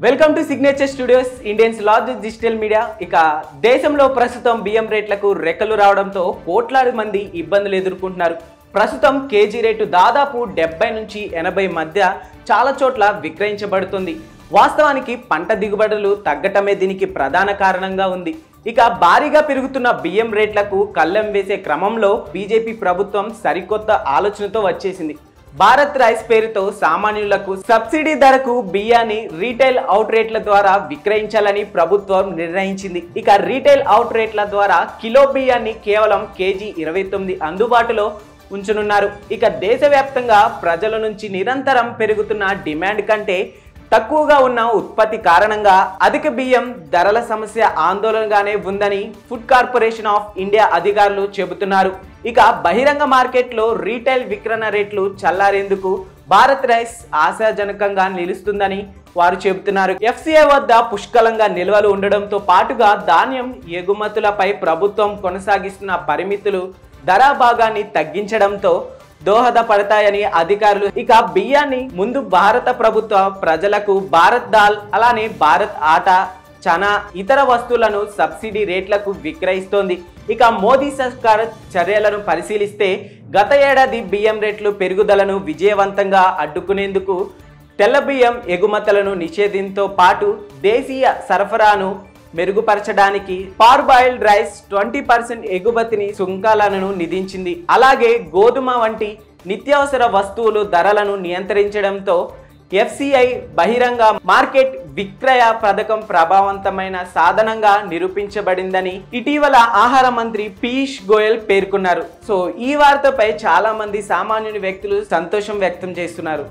Welcome to signature studios Indians largest digital media. ఇక దేశంలో ప్రస్తుతం బియ్యం రేట్లకు రెక్కలు రావడంతో కోట్లాది మంది ఇబ్బందులు ఎదుర్కొంటున్నారు. ప్రస్తుతం కేజీ రేటు దాదాపు 70 నుంచి 80 మధ్య చాలా చోట్ల విక్రయించబడుతుంది. వాస్తవానికి పంట దిగుబడులు తగ్గటమే దీనికి ప్రధాన కారణంగా ఉంది. ఇక భారీగా పెరుగుతున్న బియ్యం రేట్లకు కళ్ళెం వేసే క్రమంలో బీజేపీ ప్రభుత్వం సరికొత్త ఆలోచనతో వచ్చేసింది. భారత్ రైస్ పేరుతో సామాన్యులకు సబ్సిడీ ధరకు బియ్యాన్ని రీటైల్ అవుట్లెట్ల ద్వారా విక్రయించాలని ప్రభుత్వం నిర్ణయించింది. ఇక రీటైల్ అవుట్లెట్ల ద్వారా కిలో బియ్యాన్ని కేవలం కేజీ 29 అందుబాటులో ఉంచనున్నారు. ఇక దేశవ్యాప్తంగా ప్రజల నుంచి నిరంతరం పెరుగుతున్న డిమాండ్ కంటే తక్కువగా ఉన్న ఉత్పత్తి కారణంగా అధిక బియ్యం ధరల సమస్య ఆందోళనగానే ఉందని ఫుడ్ కార్పొరేషన్ ఆఫ్ ఇండియా అధికారులు చెబుతున్నారు. ఇక బహిరంగ మార్కెట్లో రీటైల్ విక్రయ రేట్లు చల్లారేందుకు భారత్ రైస్ ఆశాజనకంగా నిలుస్తుందని వారు చెబుతున్నారు. ఎఫ్సిఐ వద్ద పుష్కలంగా నిల్వలు ఉండడంతో పాటుగా ధాన్యం ఎగుమతులపై ప్రభుత్వం కొనసాగిస్తున్న పరిమితులు ధర భాగాన్ని తగ్గించడంతో దోహదపడతాయని అధికారులు. ఇక బియ్యాన్ని ముందు భారత ప్రభుత్వ ప్రజలకు భారత్ దాల్ అలానే భారత్ ఆటా చనా ఇతర వస్తువులను సబ్సిడీ రేట్లకు విక్రయిస్తోంది. ఇక మోదీ సర్కార్ చర్యలను పరిశీలిస్తే గత ఏడాది బియ్యం రేట్లు పెరుగుదలను విజయవంతంగా అడ్డుకునేందుకు తెల్ల బియ్యం ఎగుమతులను నిషేధించడంతో పాటు దేశీయ సరఫరాను మెరుగుపరచడానికి పార్బాయిల్డ్ రైస్ 20% ఎగుమతిని సుంకాలను విధించింది. అలాగే గోధుమ వంటి నిత్యావసర వస్తువులు ధరలను నియంత్రించడంతో ఎఫ్సిఐ బహిరంగ మార్కెట్ విక్రయ పథకం ప్రభావవంతమైన సాధనంగా నిరూపించబడిందని ఇటీవల ఆహార మంత్రి పీయూష్ గోయల్ పేర్కొన్నారు. సో ఈ వార్తపై చాలా మంది సామాన్యుని వ్యక్తులు సంతోషం వ్యక్తం చేస్తున్నారు.